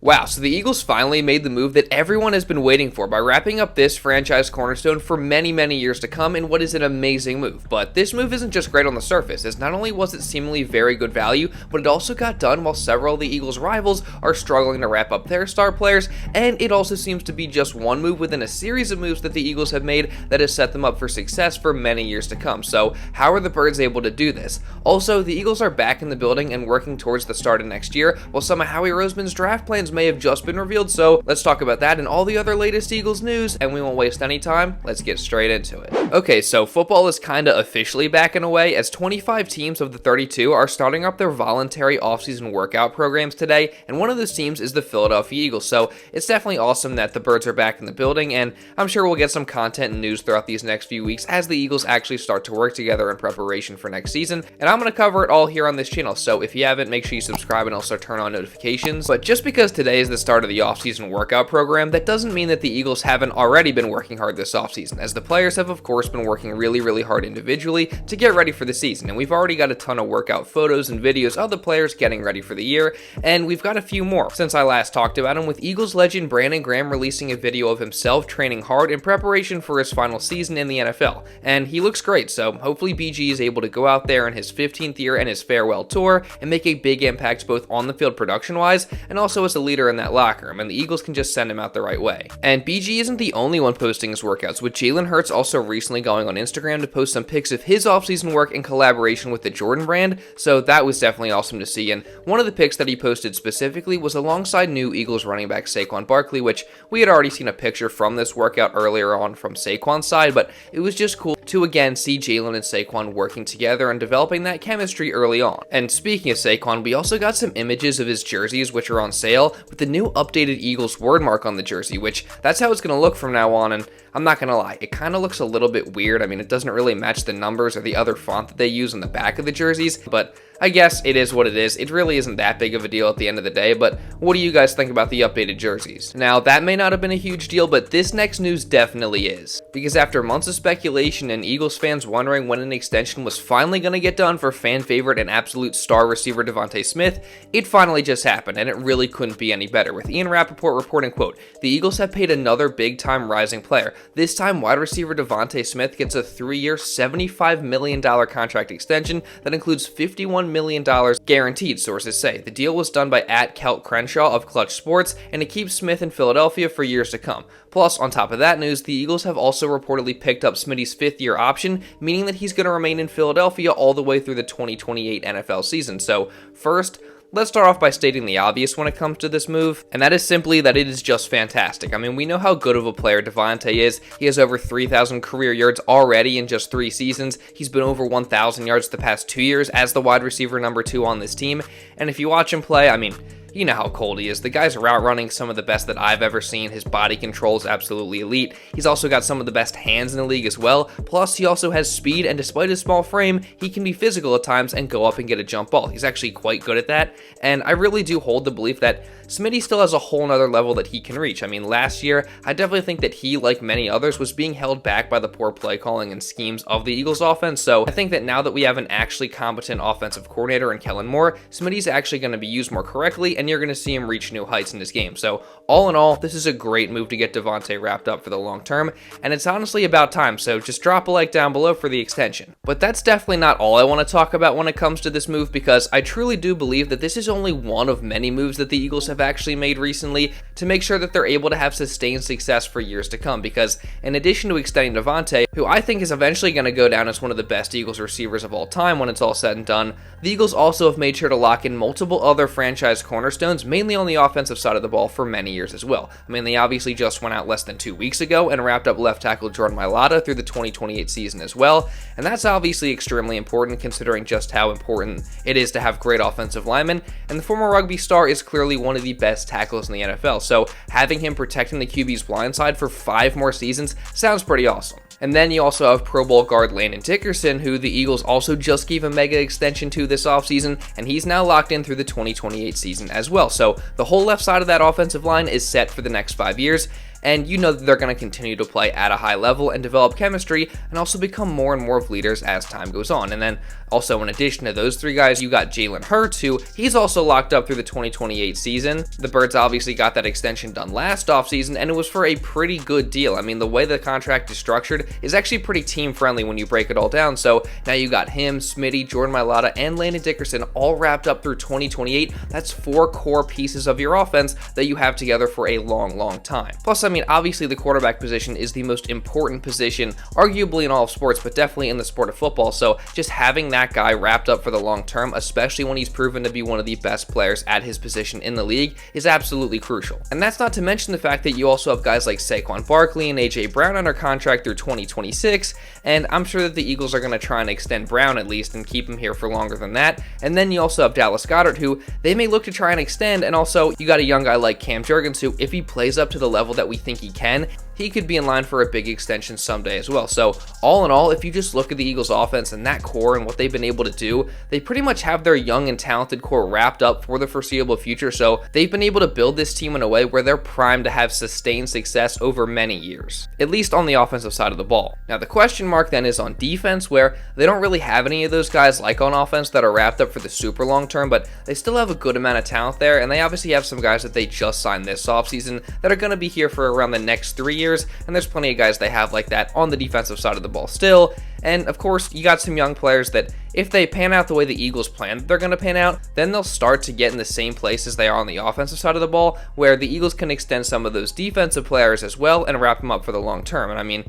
Wow, so the Eagles finally made the move that everyone has been waiting for by wrapping up this franchise cornerstone for many, many years to come in what is an amazing move. But this move isn't just great on the surface, as not only was it seemingly very good value, but it also got done while several of the Eagles' rivals are struggling to wrap up their star players, and it also seems to be just one move within a series of moves that the Eagles have made that has set them up for success for many years to come. So how are the Birds able to do this? Also, the Eagles are back in the building and working towards the start of next year, while some of Howie Roseman's draft plans may have just been revealed, so let's talk about that and all the other latest Eagles news, and we won't waste any time. Let's get straight into it. Okay, so football is kinda officially back in a way, as 25 teams of the 32 are starting up their voluntary offseason workout programs today, and one of those teams is the Philadelphia Eagles, so it's definitely awesome that the Birds are back in the building, and I'm sure we'll get some content and news throughout these next few weeks as the Eagles actually start to work together in preparation for next season, and I'm going to cover it all here on this channel, so if you haven't, make sure you subscribe and also turn on notifications. But just because today is the start of the offseason workout program, that doesn't mean that the Eagles haven't already been working hard this offseason, as the players have of course been working really hard individually to get ready for the season, and we've already got a ton of workout photos and videos of the players getting ready for the year, and we've got a few more since I last talked about him, with Eagles legend Brandon Graham releasing a video of himself training hard in preparation for his final season in the NFL, and he looks great, so hopefully BG is able to go out there in his 15th year and his farewell tour and make a big impact both on the field production-wise and also as a leader in that locker room, and the Eagles can just send him out the right way. And BG isn't the only one posting his workouts, with Jalen Hurts also recently going on Instagram to post some pics of his offseason work in collaboration with the Jordan brand, so that was definitely awesome to see, and one of the pics that he posted specifically was alongside new Eagles running back Saquon Barkley, which we had already seen a picture from this workout earlier on from Saquon's side, but it was just cool to again see Jalen and Saquon working together and developing that chemistry early on. And speaking of Saquon, we also got some images of his jerseys which are on sale with the new updated Eagles Wordmark on the jersey, which that's how it's going to look from now on, and I'm not going to lie, it kind of looks a little bit weird. I mean, it doesn't really match the numbers or the other font that they use on the back of the jerseys, but I guess it is what it is. It really isn't that big of a deal at the end of the day, but what do you guys think about the updated jerseys? Now, that may not have been a huge deal, but this next news definitely is. Because after months of speculation and Eagles fans wondering when an extension was finally going to get done for fan favorite and absolute star receiver DeVonta Smith, it finally just happened, and it really couldn't be any better, with Ian Rappaport reporting, quote, "The Eagles have paid another big-time rising player. This time, wide receiver DeVonta Smith gets a 3-year, $75 million contract extension that includes $51 million guaranteed," sources say. The deal was done by @Kelt Crenshaw of Clutch Sports, and it keeps Smith in Philadelphia for years to come. Plus, on top of that news, the Eagles have also reportedly picked up Smitty's 5th-year option, meaning that he's going to remain in Philadelphia all the way through the 2028 NFL season. So, first, let's start off by stating the obvious when it comes to this move, and that is simply that it is just fantastic. I mean, we know how good of a player DeVonta is. He has over 3,000 career yards already in just 3 seasons. He's been over 1,000 yards the past 2 years as the wide receiver number 2 on this team, and if you watch him play, I mean, you know how cold he is. The guy's route running some of the best that I've ever seen. His body control is absolutely elite. He's also got some of the best hands in the league as well. Plus, he also has speed, and despite his small frame, he can be physical at times and go up and get a jump ball. He's actually quite good at that, and I really do hold the belief that Smitty still has a whole nother level that he can reach. I mean, last year, I definitely think that he, like many others, was being held back by the poor play calling and schemes of the Eagles offense, so I think that now that we have an actually competent offensive coordinator in Kellen Moore, Smitty's actually going to be used more correctly, and you're going to see him reach new heights in this game. So all in all, this is a great move to get DeVonta wrapped up for the long term, and it's honestly about time, so just drop a like down below for the extension. But that's definitely not all I want to talk about when it comes to this move, because I truly do believe that this is only one of many moves that the Eagles have actually made recently to make sure that they're able to have sustained success for years to come, because in addition to extending DeVonta, who I think is eventually going to go down as one of the best Eagles receivers of all time when it's all said and done, the Eagles also have made sure to lock in multiple other franchise cornerstones, mainly on the offensive side of the ball, for many years as well. I mean, they obviously just went out less than 2 weeks ago and wrapped up left tackle Jordan Mailata through the 2028 season as well, and that's obviously extremely important considering just how important it is to have great offensive linemen, and the former rugby star is clearly one of the best tackles in the NFL, so having him protecting the QB's blind side for 5 more seasons sounds pretty awesome. And then you also have Pro Bowl guard Landon Dickerson, who the Eagles also just gave a mega extension to this offseason, and he's now locked in through the 2028 season as well. So the whole left side of that offensive line is set for the next 5 years. and you know that they're going to continue to play at a high level and develop chemistry and also become more and more of leaders as time goes on. And then also, in addition to those three guys, you got Jalen Hurts, who he's also locked up through the 2028 season. The Birds obviously got that extension done last offseason, and it was for a pretty good deal. I mean, the way the contract is structured is actually pretty team-friendly when you break it all down. So now you got him, Smitty, Jordan Mailata, and Landon Dickerson all wrapped up through 2028. That's 4 core pieces of your offense that you have together for a long, long time. Plus, I mean, obviously the quarterback position is the most important position, arguably in all of sports, but definitely in the sport of football. So just having that guy wrapped up for the long term, especially when he's proven to be one of the best players at his position in the league, is absolutely crucial. And that's not to mention the fact that you also have guys like Saquon, Barkley, and AJ Brown under contract through 2026, and I'm sure that the Eagles are going to try and extend Brown at least and keep him here for longer than that. And then you also have Dallas Goedert, who they may look to try and extend, and also you got a young guy like Cam Jurgens, who if he plays up to the level that we think he can, he could be in line for a big extension someday as well. So all in all, if you just look at the Eagles offense and that core and what they've been able to do, they pretty much have their young and talented core wrapped up for the foreseeable future. So they've been able to build this team in a way where they're primed to have sustained success over many years, at least on the offensive side of the ball. Now the question mark then is on defense, where they don't really have any of those guys like on offense that are wrapped up for the super long term, but they still have a good amount of talent there, and they obviously have some guys that they just signed this offseason that are going to be here for around the next 3 years. And there's plenty of guys they have like that on the defensive side of the ball still. And of course, you got some young players that if they pan out the way the Eagles planned they're going to pan out, then they'll start to get in the same place as they are on the offensive side of the ball, where the Eagles can extend some of those defensive players as well and wrap them up for the long term. And I mean,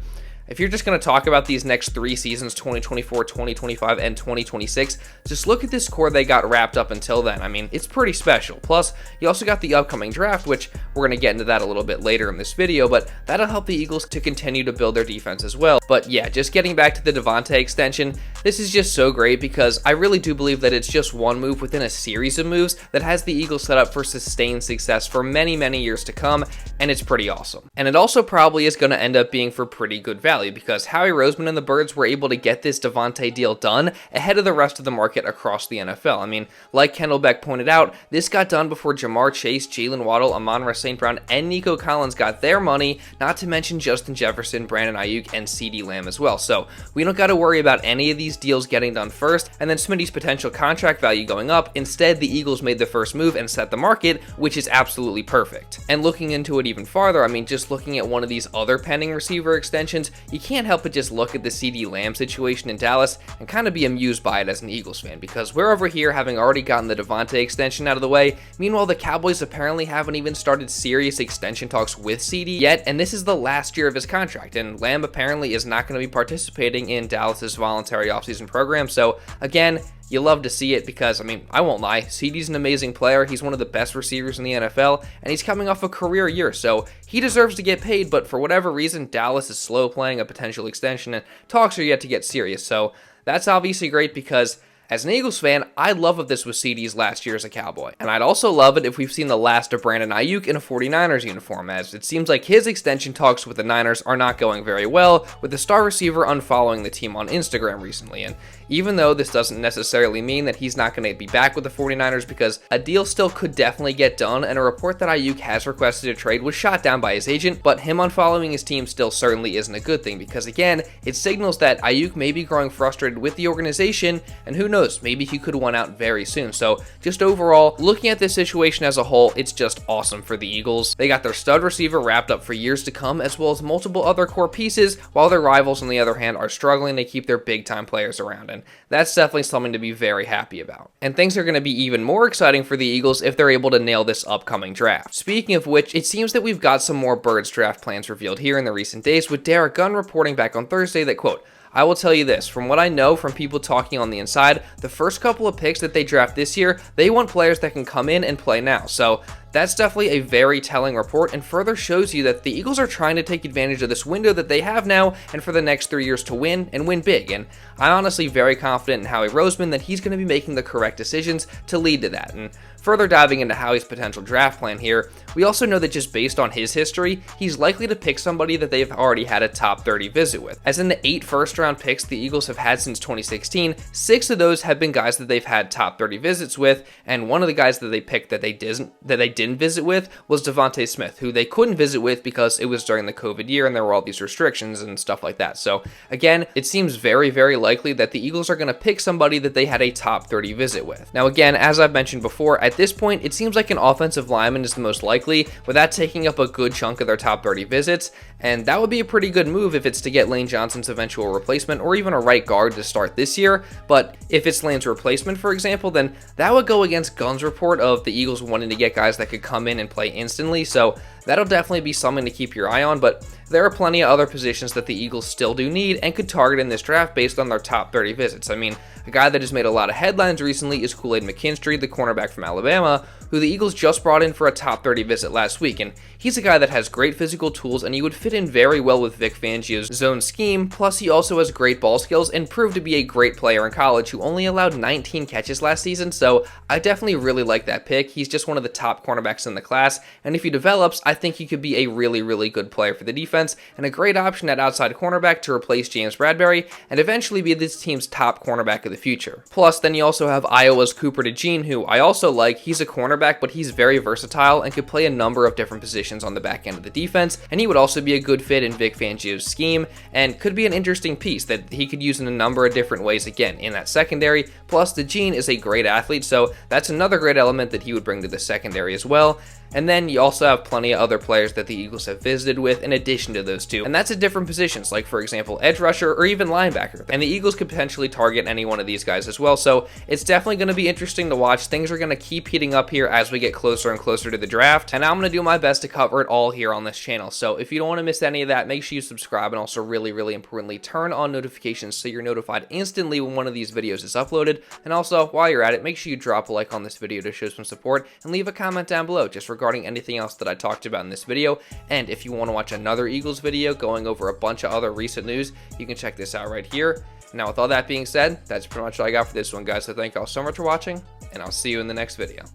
if you're just going to talk about these next 3 seasons, 2024, 2025, and 2026, just look at this core they got wrapped up until then. I mean, it's pretty special. Plus, you also got the upcoming draft, which we're going to get into that a little bit later in this video, but that'll help the Eagles to continue to build their defense as well. But yeah, just getting back to the DeVonta extension, this is just so great because I really do believe that it's just one move within a series of moves that has the Eagles set up for sustained success for many, many years to come, and it's pretty awesome. And it also probably is going to end up being for pretty good value, because Howie Roseman and the Birds were able to get this DeVonta deal done ahead of the rest of the market across the NFL. I mean, like Kendall Beck pointed out, this got done before Jamar Chase, Jalen Waddle, Amon-Ra St. Brown, and Nico Collins got their money, not to mention Justin Jefferson, Brandon Aiyuk, and CeeDee Lamb as well. So we don't got to worry about any of these deals getting done first, and then Smitty's potential contract value going up. Instead, the Eagles made the first move and set the market, which is absolutely perfect. And looking into it even farther, I mean, just looking at one of these other pending receiver extensions, you can't help but just look at the CeeDee Lamb situation in Dallas and kind of be amused by it as an Eagles fan, because we're over here having already gotten the DeVonta extension out of the way. Meanwhile, the Cowboys apparently haven't even started serious extension talks with CeeDee yet, and this is the last year of his contract, and Lamb apparently is not going to be participating in Dallas's voluntary offseason program. So again, you love to see it because, I mean, I won't lie, CeeDee's an amazing player. He's one of the best receivers in the NFL, and he's coming off a career year, so he deserves to get paid, but for whatever reason, Dallas is slow playing a potential extension, and talks are yet to get serious. So that's obviously great because as an Eagles fan, I'd love if this was CeeDee's last year as a Cowboy. And I'd also love it if we've seen the last of Brandon Aiyuk in a 49ers uniform, as it seems like his extension talks with the Niners are not going very well, with the star receiver unfollowing the team on Instagram recently. And even though this doesn't necessarily mean that he's not going to be back with the 49ers, because a deal still could definitely get done, and a report that Aiyuk has requested a trade was shot down by his agent, but him unfollowing his team still certainly isn't a good thing, because again, it signals that Aiyuk may be growing frustrated with the organization, and who knows, maybe he could want out very soon. So just overall, looking at this situation as a whole, it's just awesome for the Eagles. They got their stud receiver wrapped up for years to come, as well as multiple other core pieces, while their rivals on the other hand are struggling to keep their big time players around, and that's definitely something to be very happy about. And things are going to be even more exciting for the Eagles if they're able to nail this upcoming draft. Speaking of which, it seems that we've got some more Birds draft plans revealed here in the recent days, with Derek Gunn reporting back on Thursday that, quote, I will tell you this, from what I know from people talking on the inside, the first couple of picks that they draft this year, they want players that can come in and play now. So that's definitely a very telling report, and further shows you that the Eagles are trying to take advantage of this window that they have now and for the next 3 years to win and win big. And I'm honestly very confident in Howie Roseman that he's going to be making the correct decisions to lead to that. And further diving into Howie's potential draft plan here, we also know that just based on his history, he's likely to pick somebody that they've already had a top 30 visit with. As in the 8 first-round picks the Eagles have had since 2016, 6 of those have been guys that they've had top 30 visits with, and one of the guys that they picked that they didn't visit with was DeVonta Smith, who they couldn't visit with because it was during the COVID year and there were all these restrictions and stuff like that. So again, it seems very, very likely that the Eagles are going to pick somebody that they had a top 30 visit with. Now again, as I've mentioned before, at this point, it seems like an offensive lineman is the most likely, with that taking up a good chunk of their top 30 visits, and that would be a pretty good move if it's to get Lane Johnson's eventual replacement or even a right guard to start this year. But if it's Lane's replacement, for example, then that would go against Gunn's report of the Eagles wanting to get guys that could come in and play instantly, so that'll definitely be something to keep your eye on. But there are plenty of other positions that the Eagles still do need and could target in this draft based on their top 30 visits. I mean, a guy that has made a lot of headlines recently is Kool-Aid McKinstry, the cornerback from Alabama, who the Eagles just brought in for a top 30 visit last week, and he's a guy that has great physical tools and he would fit in very well with Vic Fangio's zone scheme. Plus he also has great ball skills and proved to be a great player in college who only allowed 19 catches last season, so I definitely really like that pick. He's just one of the top cornerbacks in the class, and if he develops, I think he could be a really, really good player for the defense and a great option at outside cornerback to replace James Bradbury and eventually be this team's top cornerback of the future. Plus, then you also have Iowa's Cooper DeJean, who I also like. He's a cornerback, but he's very versatile and could play a number of different positions on the back end of the defense, and he would also be a good fit in Vic Fangio's scheme and could be an interesting piece that he could use in a number of different ways again in that secondary. Plus, DeJean is a great athlete, so that's another great element that he would bring to the secondary as well. And then you also have plenty of other players that the Eagles have visited with in addition to those two, and that's at different positions, like for example edge rusher or even linebacker, and the Eagles could potentially target any one of these guys as well. So it's definitely going to be interesting to watch. Things are going to keep heating up here as we get closer and closer to the draft, and I'm going to do my best to cover it all here on this channel. So if you don't want to miss any of that, make sure you subscribe, and also really, really importantly, turn on notifications so you're notified instantly when one of these videos is uploaded. And also, while you're at it, make sure you drop a like on this video to show some support and leave a comment down below just regarding anything else that I talked about in this video. And if you want to watch another Eagles video going over a bunch of other recent news, you can check this out right here. Now, with all that being said, that's pretty much all I got for this one, guys. So thank you all so much for watching, and I'll see you in the next video.